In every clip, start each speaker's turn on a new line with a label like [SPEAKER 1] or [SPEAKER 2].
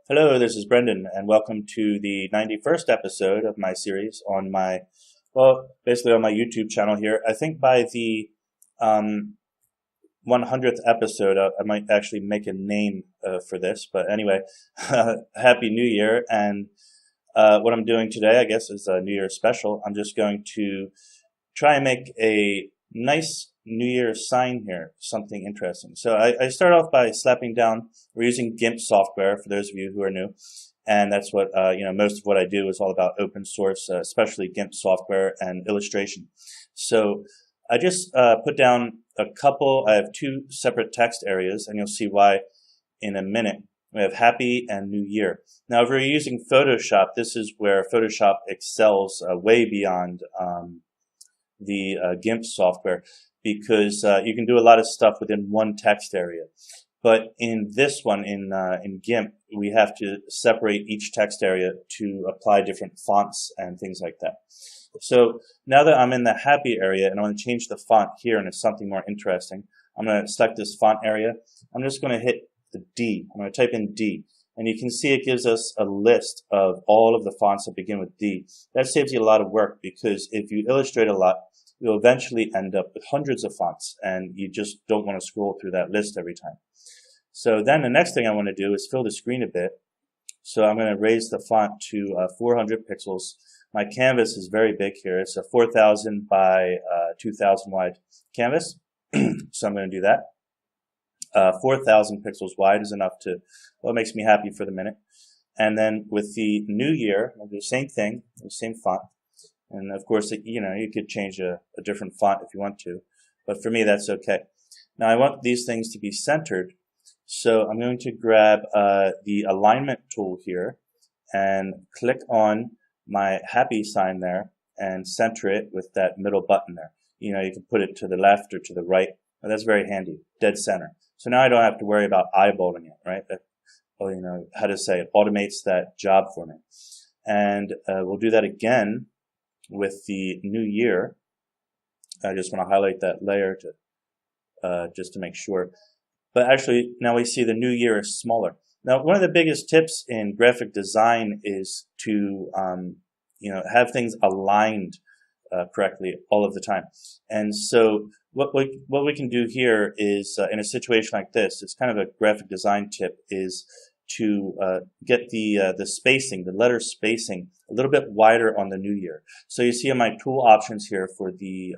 [SPEAKER 1] Hello, this is Brendan, and welcome to the 91st episode of my series on my, well, basically on my YouTube channel here. I think by the 100th episode, I might actually make a name for this. But anyway, Happy New Year. And what I'm doing today, I guess, is a New Year special. I'm just going to try and make a nice New Year sign here, something interesting. So I start off by slapping down. We're using GIMP software for those of you who are new, and that's what most of what I do is all about open source, especially GIMP software and illustration. So I just put down a couple. I have two separate text areas, and you'll see why in a minute. We have Happy and New Year. Now, if we're using Photoshop, this is where Photoshop excels way beyond the GIMP software, because you can do a lot of stuff within one text area. But in this one, in GIMP, we have to separate each text area to apply different fonts and things like that. So now that I'm in the Happy area and I want to change the font here and it's something more interesting, I'm going to select this font area. I'm just going to hit the D. I'm going to type in D. And you can see it gives us a list of all of the fonts that begin with D. That saves you a lot of work, because if you illustrate a lot, you'll eventually end up with hundreds of fonts, and you just don't want to scroll through that list every time. So then the next thing I want to do is fill the screen a bit. So I'm going to raise the font to 400 pixels. My canvas is very big here. It's a 4,000 by 2,000 wide canvas. So I'm going to do that. 4,000 pixels wide is enough to, well, it makes me happy for the minute. And then with the New Year, I'll do the same thing, the same font. And of course, you could change a different font if you want to, but for me, that's okay. Now I want these things to be centered. So I'm going to grab the alignment tool here and click on my Happy sign there and center it with that middle button there. You can put it to the left or to the right. Well, that's very handy, dead center. So now I don't have to worry about eyeballing it, right? It automates that job for me. And we'll do that again with the New Year. I just want to highlight that layer to just to make sure. But actually, now we see the New Year is smaller. Now, one of the biggest tips in graphic design is to have things aligned correctly all of the time. And so what we can do here is, in a situation like this, it's kind of a graphic design tip, is to get the spacing, the letter spacing, a little bit wider on the New Year. So you see in my tool options here for the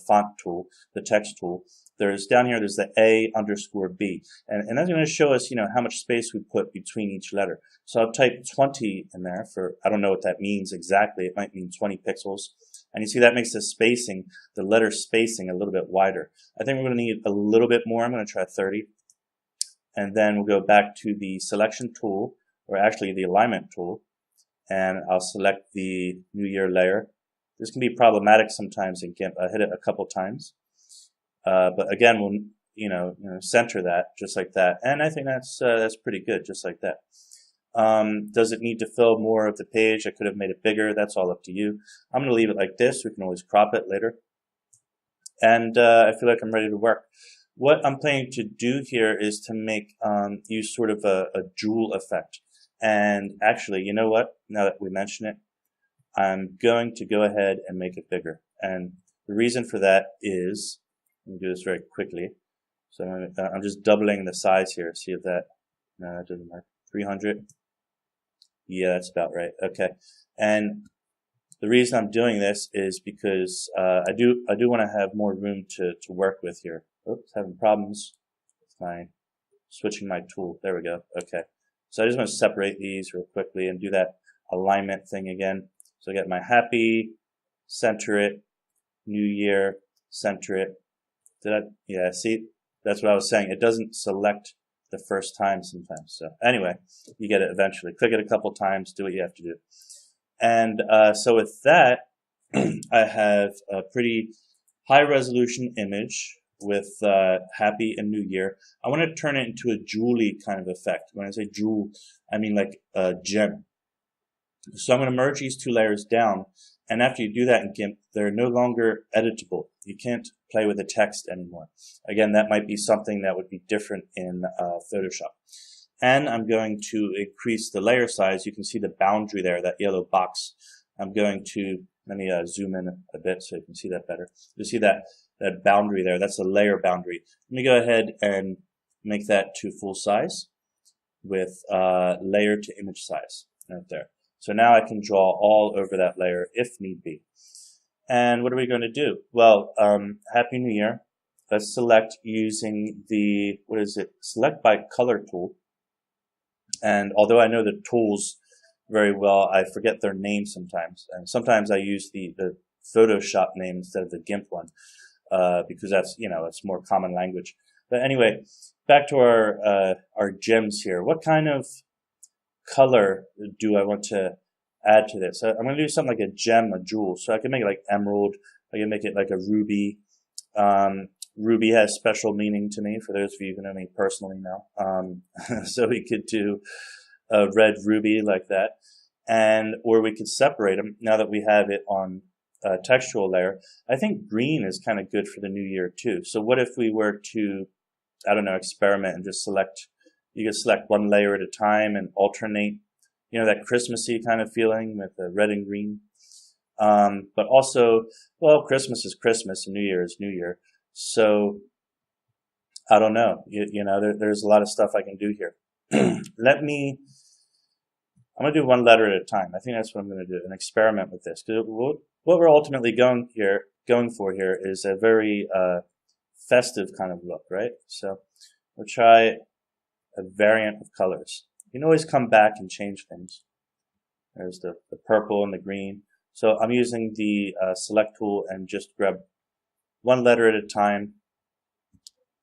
[SPEAKER 1] font tool, the text tool, there's the A_B, and that's going to show us how much space we put between each letter. So I'll type 20 in there for, I don't know what that means exactly. It might mean 20 pixels. And you see that makes the spacing, the letter spacing, a little bit wider. I think we're going to need a little bit more. I'm going to try 30. And then we'll go back to the selection tool, or actually the alignment tool, and I'll select the New Year layer. This can be problematic sometimes in GIMP. I hit it a couple times. But again, we'll center that just like that. And I think that's pretty good, just like that. Does it need to fill more of the page? I could have made it bigger. That's all up to you. I'm going to leave it like this. We can always crop it later. And I feel like I'm ready to work. What I'm planning to do here is to make use sort of a jewel effect. And actually, you know what? Now that we mention it, I'm going to go ahead and make it bigger. And the reason for that is, let me do this very quickly. So I'm just doubling the size here. See if that, no, that doesn't work. 300. Yeah, that's about right. Okay. And the reason I'm doing this is because I do want to have more room to work with here. Oops, having problems with my switching my tool. There we go. Okay. So I just want to separate these real quickly and do that alignment thing again. So I get my Happy, center it, New Year, center it. Yeah, see, that's what I was saying. It doesn't select the first time sometimes. So anyway, you get it eventually. Click it a couple times, do what you have to do. And so with that, I have a pretty high resolution image with Happy and New Year. I want to turn it into a jewel-y kind of effect. When I say jewel, I mean like a gem. So I'm going to merge these two layers down, and after you do that in GIMP, they're no longer editable. You can't play with the text anymore. Again, that might be something that would be different in Photoshop. And I'm going to increase the layer size. You can see the boundary there, that yellow box. I'm going to, let me zoom in a bit so you can see that better. You see that boundary there, that's the layer boundary. Let me go ahead and make that to full size with layer to image size right there. So now I can draw all over that layer if need be. And what are we going to do? Well, Happy New Year. Let's select using the, select by color tool. And although I know the tools very well, I forget their names sometimes. And sometimes I use the Photoshop name instead of the GIMP one, because that's, it's more common language. But anyway, back to our gems here. What kind of color do I want to add to this? I'm going to do something like a gem, a jewel. So I can make it like emerald. I can make it like a ruby. Ruby has special meaning to me, for those of you who know me personally now. So we could do a red ruby like that. Or we could separate them now that we have it on a textual layer. I think green is kind of good for the new year too. So what if we were to, I don't know, experiment and just select, you could select one layer at a time and alternate, that Christmassy kind of feeling with the red and green. But also, well, Christmas is Christmas and New Year is New Year. So I don't know, there's a lot of stuff I can do here. I'm going to do one letter at a time. I think that's what I'm going to do, an experiment with this. Because what we're ultimately going for here is a very festive kind of look, right? So we'll try a variant of colors. You can always come back and change things. There's the purple and the green. So I'm using the select tool and just grab one letter at a time.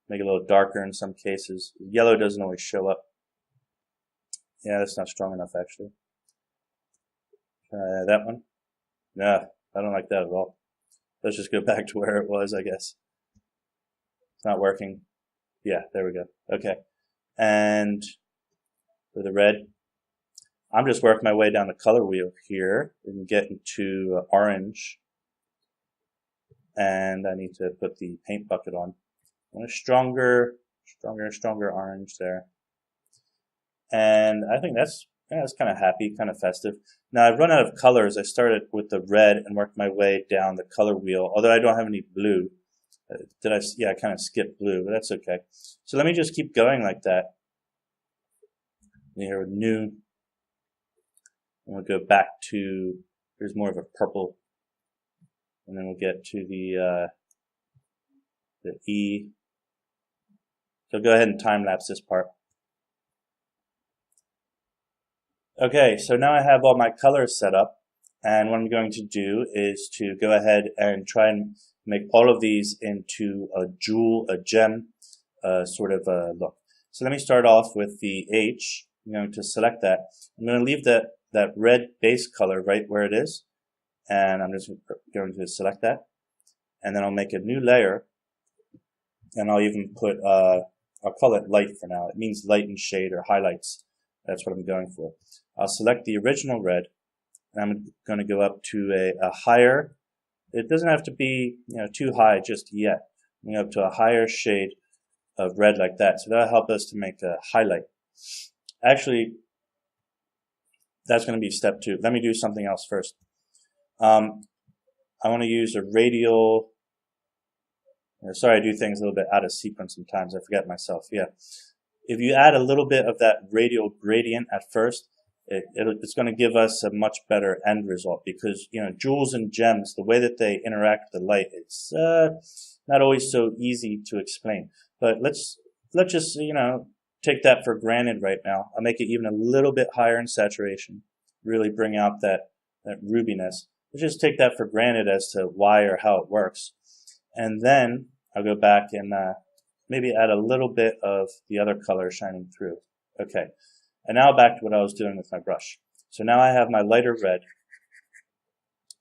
[SPEAKER 1] Make it a little darker in some cases. Yellow doesn't always show up. Yeah, that's not strong enough actually. That one? Yeah, I don't like that at all. Let's just go back to where it was, I guess. It's not working. Yeah, there we go. Okay. And for the red, I'm just working my way down the color wheel here. We can get into orange. And I need to put the paint bucket on. I want a stronger orange there. And I think that's kind of happy, kind of festive. Now I've run out of colors. I started with the red and worked my way down the color wheel, although I don't have any blue. I kind of skipped blue, but that's okay. So let me just keep going like that. Here, new. And we'll go back to, here's more of a purple. And then we'll get to the E. So go ahead and time lapse this part. Okay, so now I have all my colors set up, and what I'm going to do is to go ahead and try and make all of these into a jewel, a gem sort of look. So let me start off with the H. I'm going to select that. I'm going to leave that red base color right where it is, and I'm just going to select that, and then I'll make a new layer, and I'll even put, I'll call it light for now. It means light and shade or highlights. That's what I'm going for. I'll select the original red, and I'm going to go up to a higher. It doesn't have to be too high just yet. I'm going up to a higher shade of red like that. So that'll help us to make a highlight. Actually, that's going to be step 2. Let me do something else first. I want to use a radial. Sorry, I do things a little bit out of sequence sometimes. I forget myself. Yeah. If you add a little bit of that radial gradient at first, it's going to give us a much better end result, because jewels and gems, the way that they interact with the light, it's not always so easy to explain. But let's just take that for granted right now. I'll make it even a little bit higher in saturation, really bring out that rubiness. Let's just take that for granted as to why or how it works, and then I'll go back and maybe add a little bit of the other color shining through. Okay. And now back to what I was doing with my brush. So now I have my lighter red,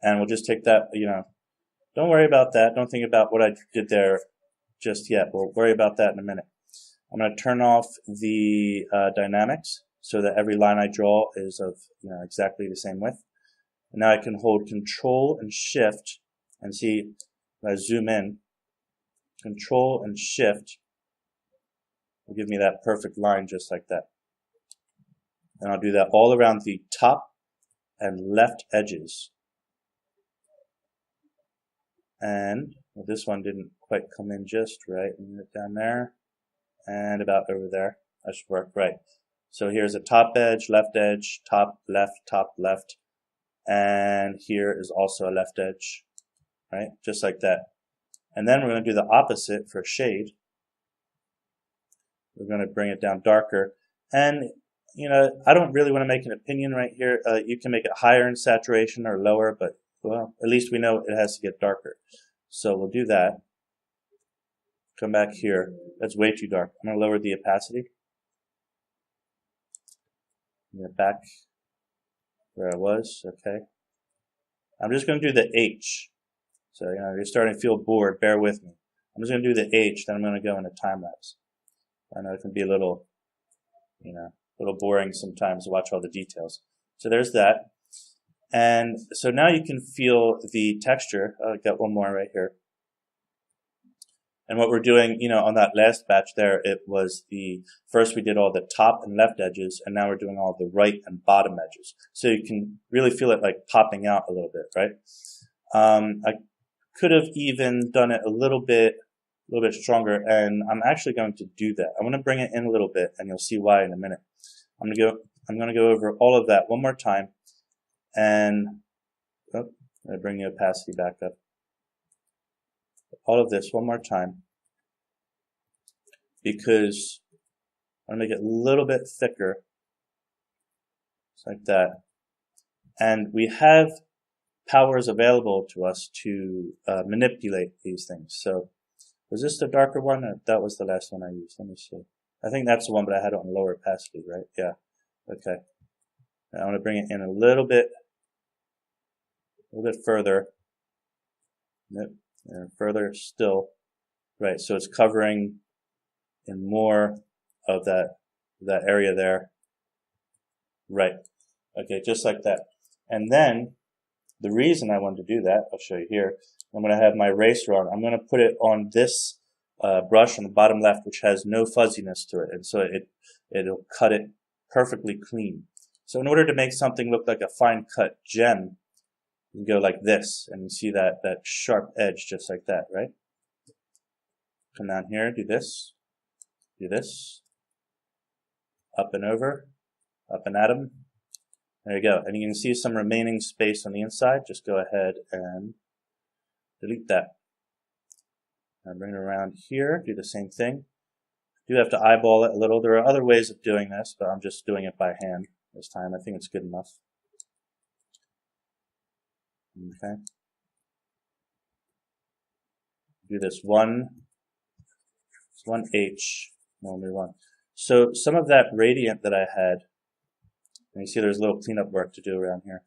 [SPEAKER 1] and we'll just take that, don't worry about that. Don't think about what I did there just yet. We'll worry about that in a minute. I'm going to turn off the dynamics so that every line I draw is of exactly the same width. And now I can hold Control and Shift and see, when I zoom in, Control and Shift will give me that perfect line just like that. And I'll do that all around the top and left edges. And well, this one didn't quite come in just right. Down there and about over there. That should work right. So here's a top edge, top, left. And here is also a left edge, right? Just like that. And then we're going to do the opposite for shade. We're going to bring it down darker. And, you know, I don't really want to make an opinion right here. You can make it higher in saturation or lower, but, well, at least we know it has to get darker. So we'll do that. Come back here. That's way too dark. I'm going to lower the opacity. Get back where I was. Okay. I'm just going to do the H. So, you know, you're starting to feel bored. Bear with me. I'm just going to do the H, then I'm going to go into time lapse. I know it can be a little, you know, a little boring sometimes to watch all the details. So there's that. And so now you can feel the texture. I've got one more right here. And what we're doing, you know, on that last batch there, it was first we did all the top and left edges, and now we're doing all the right and bottom edges. So you can really feel it like popping out a little bit, right? I could have even done it a little bit stronger, and I'm actually going to do that. I'm going to bring it in a little bit, and you'll see why in a minute. I'm going to go over all of that one more time, and I'm going to bring the opacity back up. All of this one more time, because I'm going to make it a little bit thicker, just like that. And we have powers available to us to manipulate these things. So was this the darker one? Or that was the last one I used. Let me see. I think that's the one, but I had it on lower opacity, right? Yeah. Okay. Now I'm going to bring it in a little bit further. Yep. And further still. Right. So it's covering in more of that area there. Right. Okay. Just like that. And then the reason I wanted to do that, I'll show you here. I'm going to have my eraser on. I'm going to put it on this brush on the bottom left, which has no fuzziness to it, and so it'll cut it perfectly clean. So in order to make something look like a fine cut gem, you can go like this, and you see that sharp edge just like that, right? Come down here, do this, up and over, up and at 'em. There you go. And you can see some remaining space on the inside. Just go ahead and delete that. And bring it around here. Do the same thing. You do have to eyeball it a little. There are other ways of doing this, but I'm just doing it by hand this time. I think it's good enough. Okay. Do this one H, only one. So some of that gradient that I had, and you see there's a little cleanup work to do around here.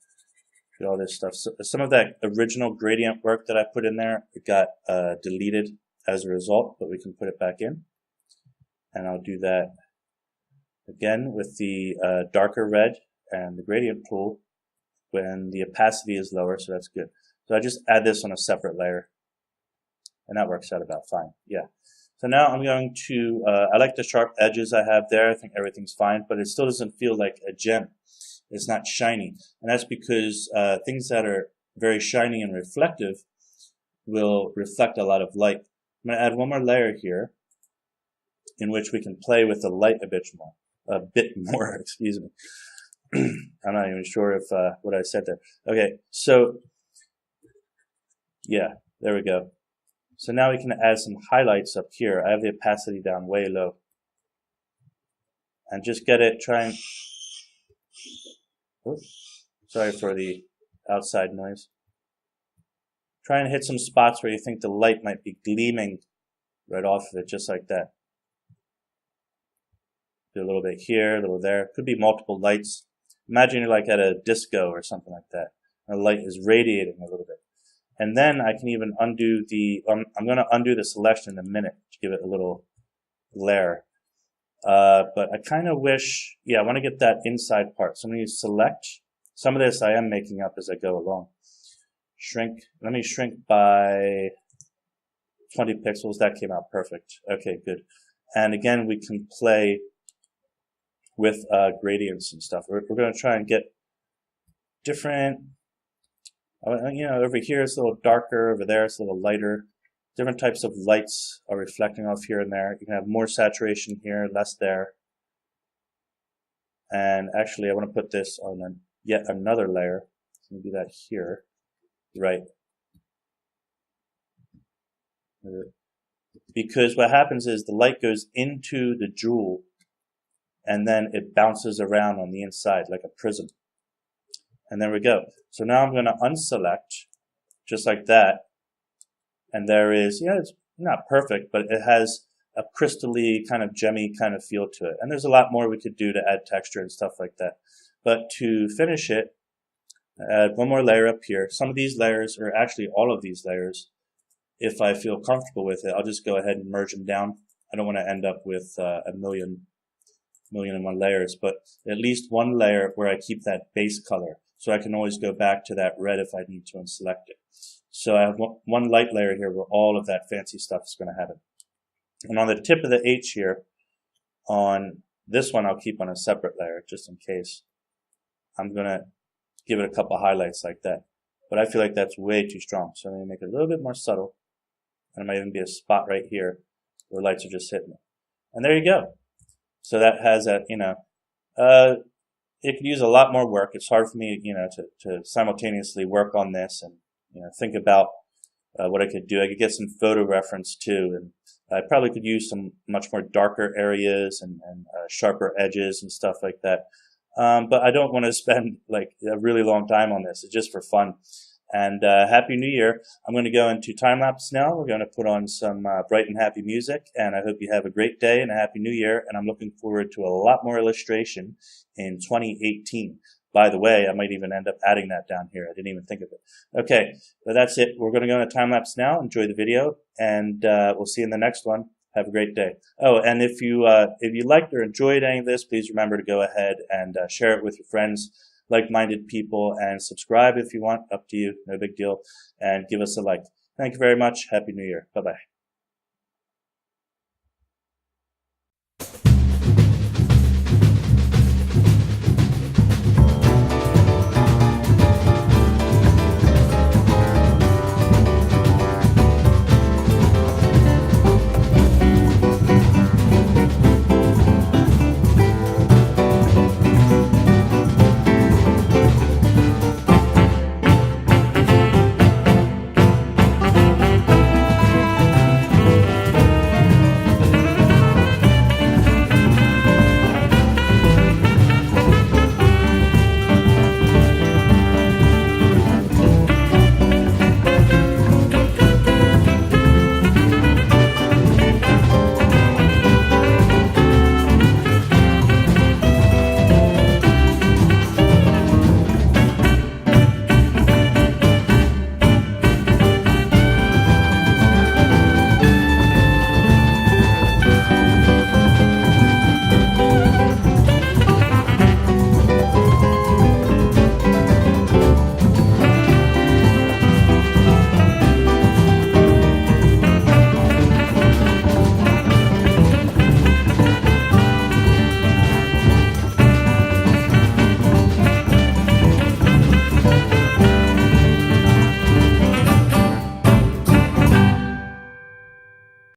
[SPEAKER 1] Do all this stuff. So some of that original gradient work that I put in there, it got deleted as a result, but we can put it back in. And I'll do that again with the darker red and the gradient tool when the opacity is lower, so that's good. So I just add this on a separate layer, and that works out about fine. Yeah. So now I'm going to, I like the sharp edges I have there. I think everything's fine, but it still doesn't feel like a gem. It's not shiny. And that's because things that are very shiny and reflective will reflect a lot of light. I'm going to add one more layer here in which we can play with the light a bit more, excuse me. I'm not even sure if what I said there. Okay, so yeah, there we go. So now we can add some highlights up here. I have the opacity down way low. And just get it, try and, oops, sorry for the outside noise. Try and hit some spots where you think the light might be gleaming right off of it, just like that. Do a little bit here, a little there. Could be multiple lights. Imagine you're like at a disco or something like that. And the light is radiating a little bit. And then I can even undo the, I'm going to undo the selection in a minute to give it a little glare. But I kind of wish, yeah, I want to get that inside part. So I'm going to select. Some of this I am making up as I go along. Shrink. Let me shrink by 20 pixels. That came out perfect. Okay, good. And again, we can play with gradients and stuff. We're going to try and get different, over here it's a little darker, over there it's a little lighter. Different types of lights are reflecting off here and there. You can have more saturation here, less there. And actually, I want to put this on yet another layer. So I'm going to do that here. Right. Because what happens is the light goes into the jewel and then it bounces around on the inside like a prism. And there we go. So now I'm going to unselect just like that. And there is, it's not perfect, but it has a crystally kind of gemmy kind of feel to it. And there's a lot more we could do to add texture and stuff like that. But to finish it, add one more layer up here. Some of these layers, or actually all of these layers, if I feel comfortable with it, I'll just go ahead and merge them down. I don't want to end up with a million and one layers, but at least one layer where I keep that base color. So I can always go back to that red if I need to and select it. So I have one light layer here where all of that fancy stuff is going to happen. And on the tip of the H here, on this one I'll keep on a separate layer just in case. I'm going to give it a couple highlights like that. But I feel like that's way too strong. So I'm going to make it a little bit more subtle. And there might even be a spot right here where lights are just hitting it. And there you go. So that has that, it could use a lot more work. It's hard for me, to simultaneously work on this and, think about what I could do. I could get some photo reference too, and I probably could use some much more darker areas and sharper edges and stuff like that. But I don't want to spend like a really long time on this. It's just for fun. And Happy New Year. I'm going to go into time-lapse now. We're going to put on some bright and happy music, and I hope you have a great day and a Happy New Year, and I'm looking forward to a lot more illustration in 2018. By the way, I might even end up adding that down here. I didn't even think of it. Okay, but that's it. We're going to go into time-lapse now. Enjoy the video, and we'll see you in the next one. Have a great day. Oh, and if you liked or enjoyed any of this, please remember to go ahead and share it with your friends, like-minded people, and subscribe if you want. Up to you. No big deal. And give us a like. Thank you very much. Happy New Year. Bye-bye.